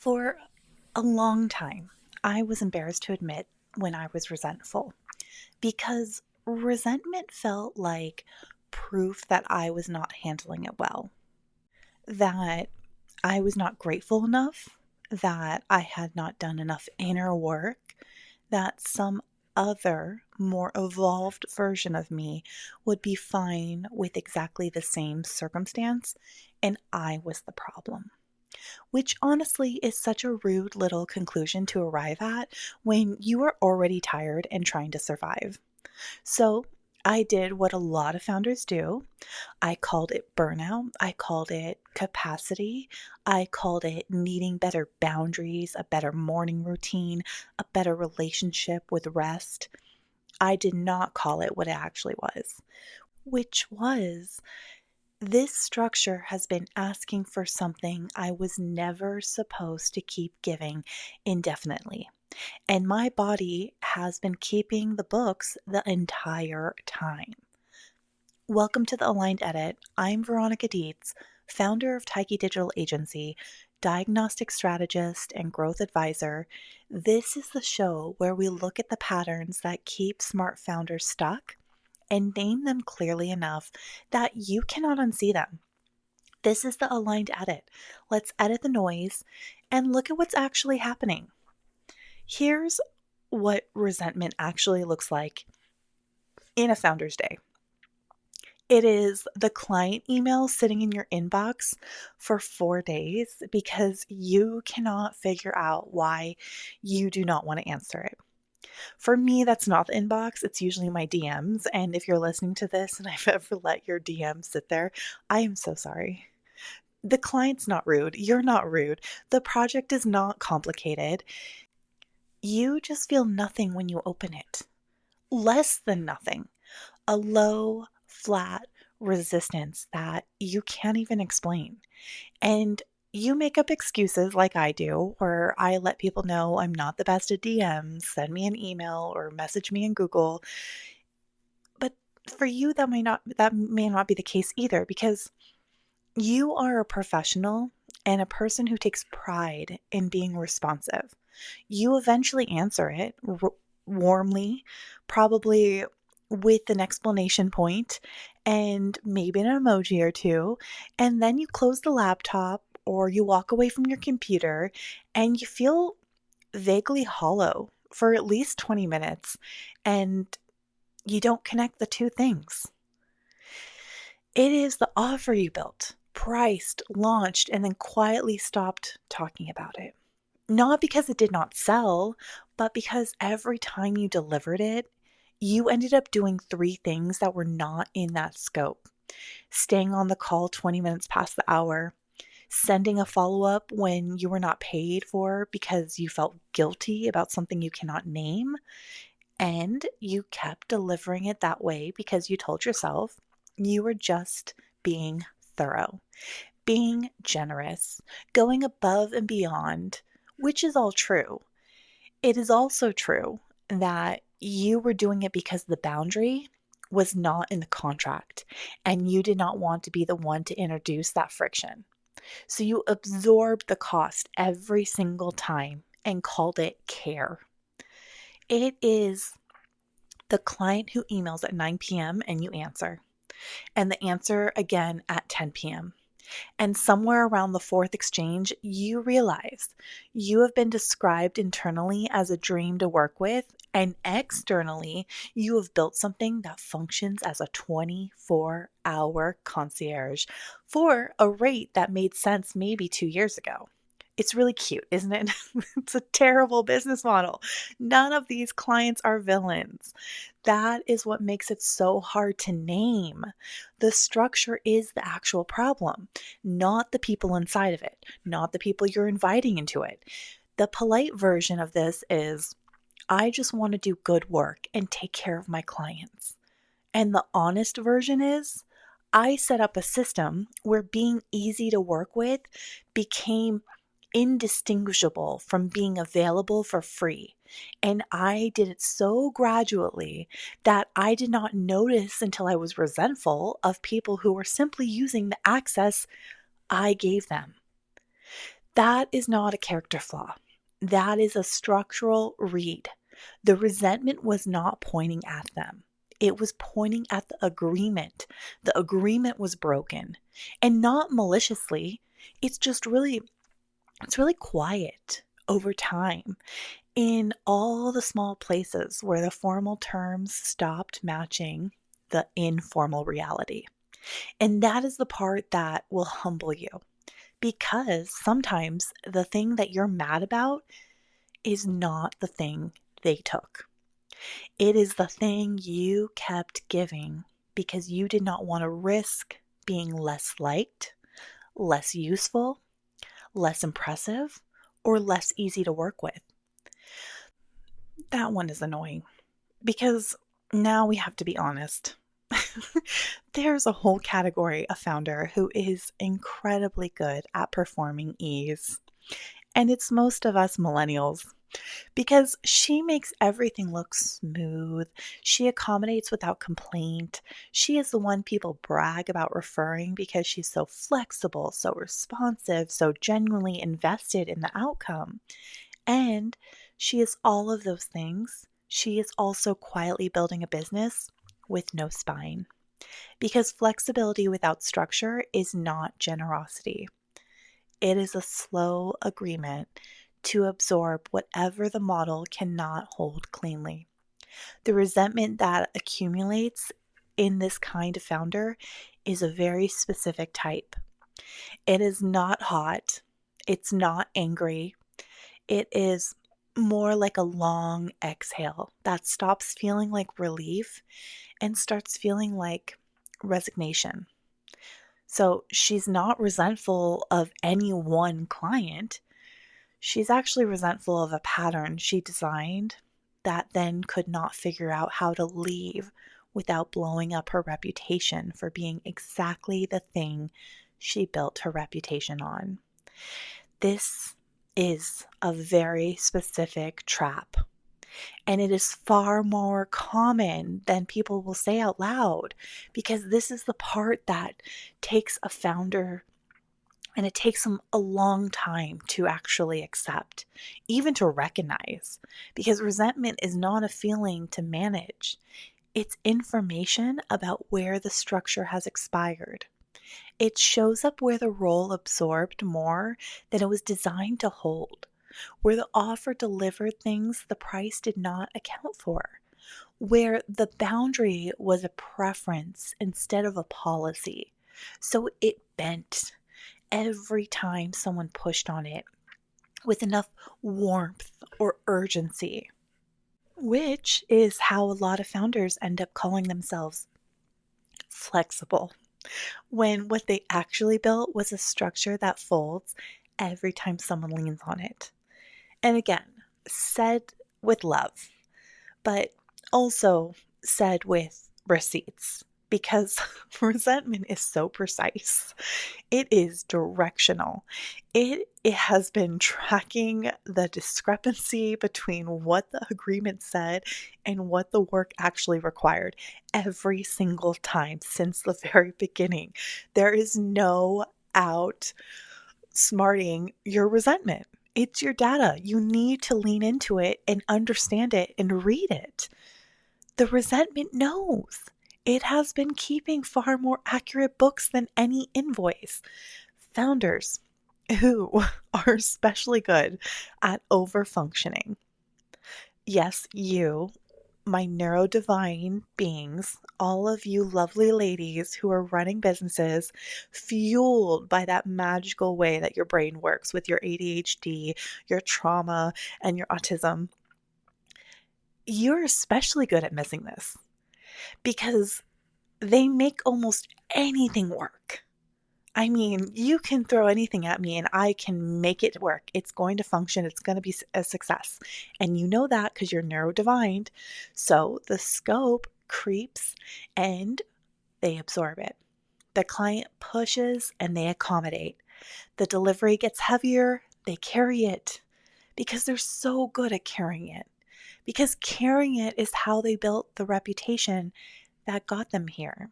For a long time, I was embarrassed to admit when I was resentful because resentment felt like proof that I was not handling it well, that I was not grateful enough, that I had not done enough inner work, that some other, more evolved version of me would be fine with exactly the same circumstance, and I was the problem. Which honestly is such a rude little conclusion to arrive at when you are already tired and trying to survive. So I did what a lot of founders do. I called it burnout. I called it capacity. I called it needing better boundaries, a better morning routine, a better relationship with rest. I did not call it what it actually was, which was this structure has been asking for something I was never supposed to keep giving indefinitely. And my body has been keeping the books the entire time. Welcome to the Aligned Edit. I'm Veronica Dietz, founder of Taiki Digital Agency, diagnostic strategist, and growth advisor. This is the show where we look at the patterns that keep smart founders stuck and name them clearly enough that you cannot unsee them. This is the Aligned Edit. Let's edit the noise and look at what's actually happening. Here's what resentment actually looks like in a founder's day. It is the client email sitting in your inbox for 4 days because you cannot figure out why you do not want to answer it. For me, that's not the inbox. It's usually my DMs. And if you're listening to this and I've ever let your DMs sit there, I am so sorry. The client's not rude. You're not rude. The project is not complicated. You just feel nothing when you open it. Less than nothing. A low, flat resistance that you can't even explain. And you make up excuses like I do, where I let people know I'm not the best at DMs, send me an email or message me in Google. But for you, that may not be the case either, because you are a professional and a person who takes pride in being responsive. You eventually answer it warmly, probably with an explanation point and maybe an emoji or two, and then you close the laptop or you walk away from your computer and you feel vaguely hollow for at least 20 minutes and you don't connect the two things. It is the offer you built, priced, launched, and then quietly stopped talking about it. Not because it did not sell, but because every time you delivered it, you ended up doing three things that were not in that scope. Staying on the call 20 minutes past the hour, sending a follow up when you were not paid for because you felt guilty about something you cannot name, and you kept delivering it that way because you told yourself you were just being thorough, being generous, going above and beyond, which is all true. It is also true that you were doing it because the boundary was not in the contract and you did not want to be the one to introduce that friction. So you absorbed the cost every single time and called it care. It is the client who emails at 9 p.m. and you answer, and the answer again at 10 p.m. And somewhere around the fourth exchange, you realize you have been described internally as a dream to work with, and externally, you have built something that functions as a 24-hour concierge for a rate that made sense maybe 2 years ago. It's really cute, isn't it? It's a terrible business model. None of these clients are villains. That is what makes it so hard to name. The structure is the actual problem, not the people inside of it, not the people you're inviting into it. The polite version of this is, I just want to do good work and take care of my clients. And the honest version is, I set up a system where being easy to work with became indistinguishable from being available for free. And I did it so gradually that I did not notice until I was resentful of people who were simply using the access I gave them. That is not a character flaw. That is a structural read. The resentment was not pointing at them. It was pointing at the agreement. The agreement was broken. And not maliciously. It's just really it's really quiet over time in all the small places where the formal terms stopped matching the informal reality. And that is the part that will humble you because sometimes the thing that you're mad about is not the thing they took. It is the thing you kept giving because you did not want to risk being less liked, less useful, less impressive, or less easy to work with. That one is annoying because now we have to be honest. There's a whole category of founder who is incredibly good at performing ease. And it's most of us millennials because she makes everything look smooth. She accommodates without complaint. She is the one people brag about referring because she's so flexible, so responsive, so genuinely invested in the outcome. And she is all of those things. She is also quietly building a business with no spine. Because flexibility without structure is not generosity. It is a slow agreement to absorb whatever the model cannot hold cleanly. The resentment that accumulates in this kind of founder is a very specific type. It is not hot, it's not angry, it is more like a long exhale that stops feeling like relief and starts feeling like resignation. So she's not resentful of any one client. She's actually resentful of a pattern she designed that then could not figure out how to leave without blowing up her reputation for being exactly the thing she built her reputation on. This is a very specific trap. And it is far more common than people will say out loud because this is the part that takes a founder and it takes them a long time to actually accept, even to recognize, because resentment is not a feeling to manage. It's information about where the structure has expired. It shows up where the role absorbed more than it was designed to hold, where the offer delivered things the price did not account for, where the boundary was a preference instead of a policy. So it bent every time someone pushed on it with enough warmth or urgency, which is how a lot of founders end up calling themselves flexible, when what they actually built was a structure that folds every time someone leans on it. And again, said with love, but also said with receipts because resentment is so precise. It is directional. It has been tracking the discrepancy between what the agreement said and what the work actually required every single time since the very beginning. There is no outsmarting your resentment. It's your data. You need to lean into it and understand it and read it. The resentment knows. It has been keeping far more accurate books than any invoice. Founders who are especially good at overfunctioning. Yes, you, my neurodivine beings, all of you lovely ladies who are running businesses fueled by that magical way that your brain works with your ADHD, your trauma, and your autism. You're especially good at missing this because they make almost anything work. I mean, you can throw anything at me and I can make it work. It's going to function. It's going to be a success. And you know that because you're neurodivined. So the scope creeps and they absorb it. The client pushes and they accommodate. The delivery gets heavier, they carry it because they're so good at carrying it. Because carrying it is how they built the reputation that got them here.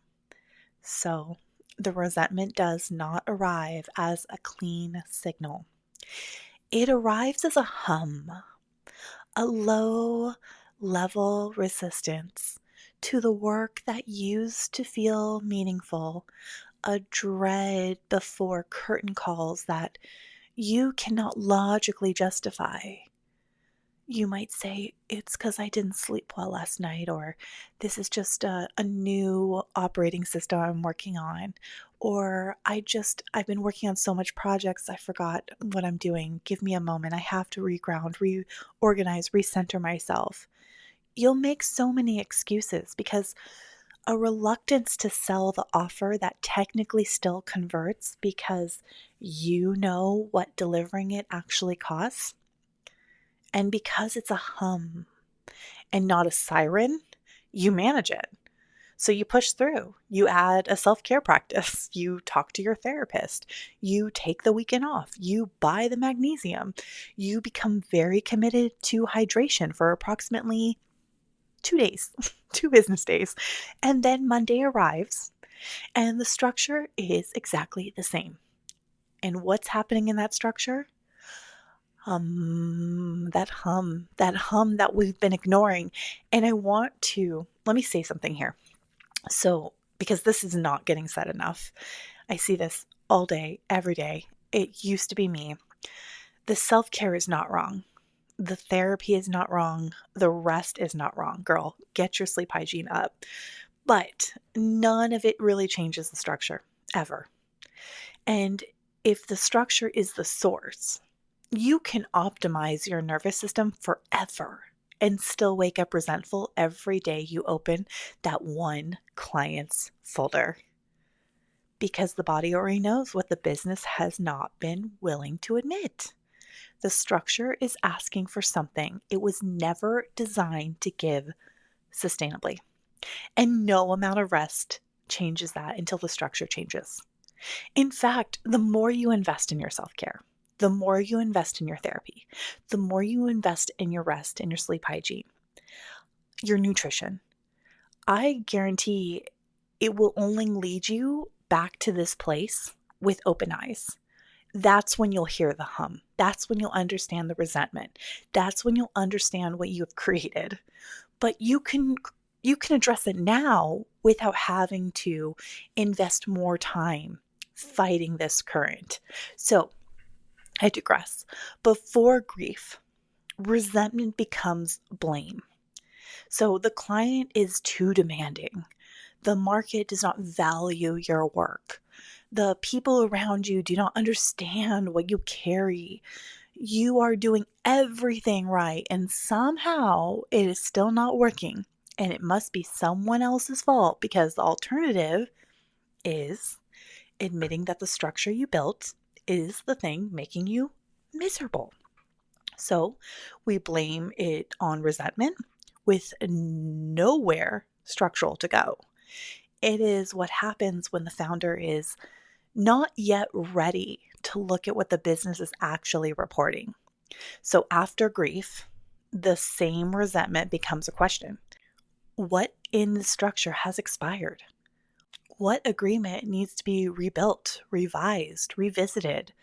So the resentment does not arrive as a clean signal. It arrives as a hum, a low level resistance to the work that used to feel meaningful, a dread before curtain calls that you cannot logically justify. You might say, it's because I didn't sleep well last night, or this is just a new operating system I'm working on, or I've been working on so much projects, I forgot what I'm doing. Give me a moment. I have to reground, reorganize, recenter myself. You'll make so many excuses because a reluctance to sell the offer that technically still converts because you know what delivering it actually costs. And because it's a hum and not a siren, you manage it. So you push through. You add a self care practice. You talk to your therapist. You take the weekend off. You buy the magnesium. You become very committed to hydration for approximately 2 days, 2 business days. And then Monday arrives and the structure is exactly the same. And what's happening in that structure? That hum that we've been ignoring. And let me say something here. So, because this is not getting said enough, I see this all day, every day. It used to be me. The self care is not wrong. The therapy is not wrong. The rest is not wrong. Girl, get your sleep hygiene up. But none of it really changes the structure, ever. And if the structure is the source, you can optimize your nervous system forever and still wake up resentful every day you open that one client's folder. Because the body already knows what the business has not been willing to admit. The structure is asking for something it was never designed to give sustainably. And no amount of rest changes that until the structure changes. In fact, the more you invest in your self care, the more you invest in your therapy, the more you invest in your rest and your sleep hygiene, your nutrition, I guarantee it will only lead you back to this place with open eyes. That's when you'll hear the hum. That's when you'll understand the resentment. That's when you'll understand what you have created. But you can address it now without having to invest more time fighting this current. So, I digress. Before grief, resentment becomes blame. So the client is too demanding. The market does not value your work. The people around you do not understand what you carry. You are doing everything right, and somehow it is still not working. And it must be someone else's fault because the alternative is admitting that the structure you built is the thing making you miserable. So we blame it on resentment with nowhere structural to go. It is what happens when the founder is not yet ready to look at what the business is actually reporting. So after grief, the same resentment becomes a question. What in the structure has expired? What agreement needs to be rebuilt, revised, revisited,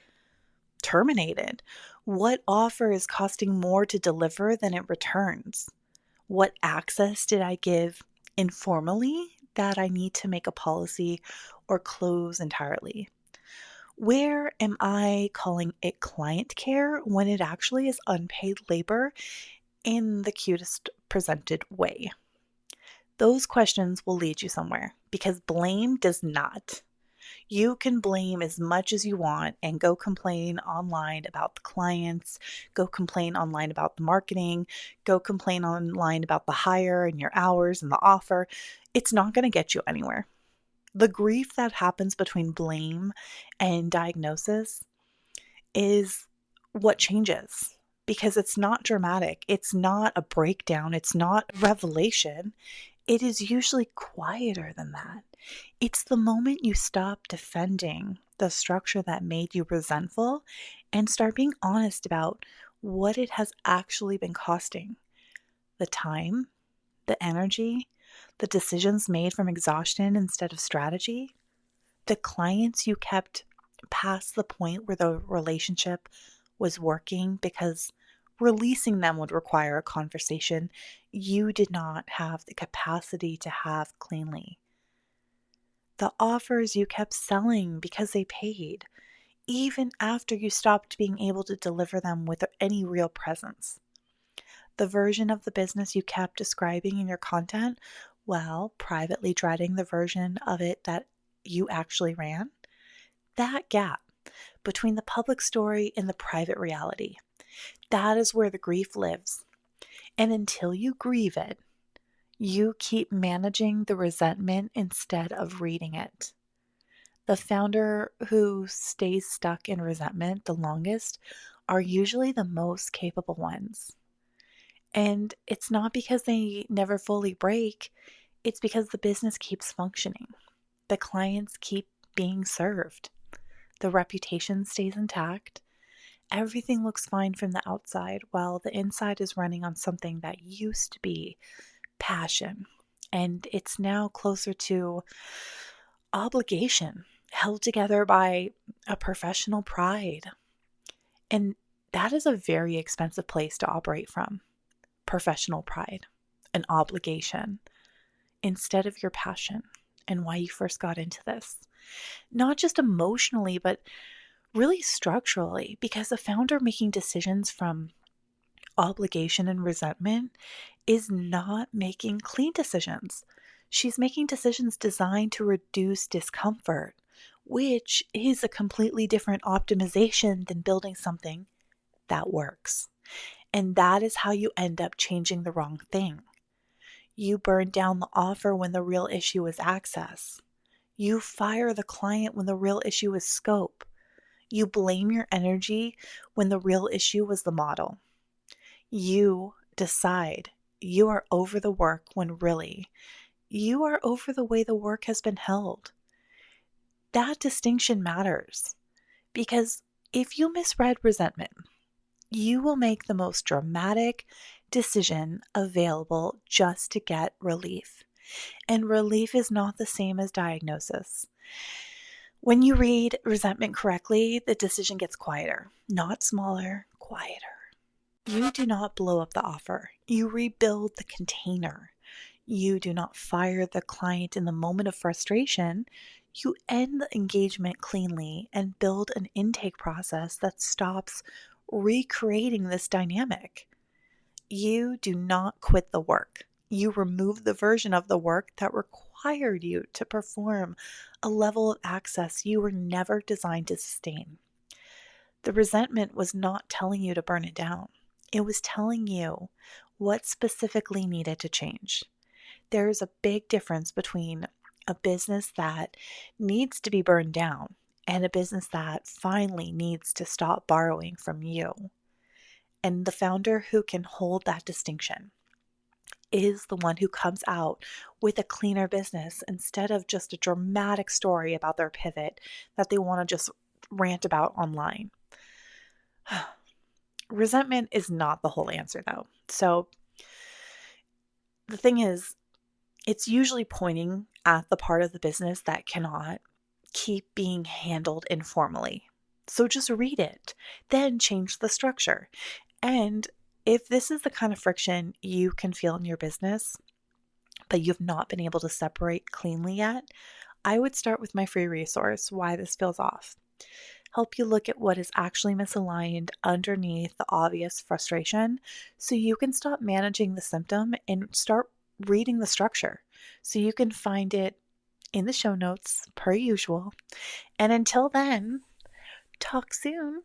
terminated? What offer is costing more to deliver than it returns? What access did I give informally that I need to make a policy or close entirely? Where am I calling it client care when it actually is unpaid labor in the cutest presented way? Those questions will lead you somewhere because blame does not. You can blame as much as you want and go complain online about the clients, go complain online about the marketing, go complain online about the hire and your hours and the offer. It's not going to get you anywhere. The grief that happens between blame and diagnosis is what changes because it's not dramatic. It's not a breakdown. It's not a revelation. It is usually quieter than that. It's the moment you stop defending the structure that made you resentful and start being honest about what it has actually been costing. The time, the energy, the decisions made from exhaustion instead of strategy, the clients you kept past the point where the relationship was working because releasing them would require a conversation you did not have the capacity to have cleanly. The offers you kept selling because they paid, even after you stopped being able to deliver them with any real presence. The version of the business you kept describing in your content while privately dreading the version of it that you actually ran. That gap between the public story and the private reality, that is where the grief lives. And until you grieve it, you keep managing the resentment instead of reading it. The founder who stays stuck in resentment the longest are usually the most capable ones. And it's not because they never fully break, it's because the business keeps functioning. The clients keep being served. The reputation stays intact. Everything looks fine from the outside while the inside is running on something that used to be passion. And it's now closer to obligation, held together by a professional pride. And that is a very expensive place to operate from. Professional pride, an obligation, instead of your passion and why you first got into this. Not just emotionally, but really structurally, because a founder making decisions from obligation and resentment is not making clean decisions. She's making decisions designed to reduce discomfort, which is a completely different optimization than building something that works. And that is how you end up changing the wrong thing. You burn down the offer when the real issue is access. You fire the client when the real issue is scope. You blame your energy when the real issue was the model. You decide you are over the work when really you are over the way the work has been held. That distinction matters because if you misread resentment, you will make the most dramatic decision available just to get relief. And relief is not the same as diagnosis. When you read resentment correctly, the decision gets quieter, not smaller, quieter. You do not blow up the offer. You rebuild the container. You do not fire the client in the moment of frustration. You end the engagement cleanly and build an intake process that stops recreating this dynamic. You do not quit the work. You remove the version of the work that required you to perform a level of access you were never designed to sustain. The resentment was not telling you to burn it down. It was telling you what specifically needed to change. There is a big difference between a business that needs to be burned down and a business that finally needs to stop borrowing from you. And the founder who can hold that distinction is the one who comes out with a cleaner business instead of just a dramatic story about their pivot that they want to just rant about online. Resentment is not the whole answer, though. So the thing is, it's usually pointing at the part of the business that cannot keep being handled informally. So just read it, then change the structure. And if this is the kind of friction you can feel in your business, but you've not been able to separate cleanly yet, I would start with my free resource, Why This Feels Off. Help you look at what is actually misaligned underneath the obvious frustration so you can stop managing the symptom and start reading the structure. So you can find it in the show notes per usual. And until then, talk soon.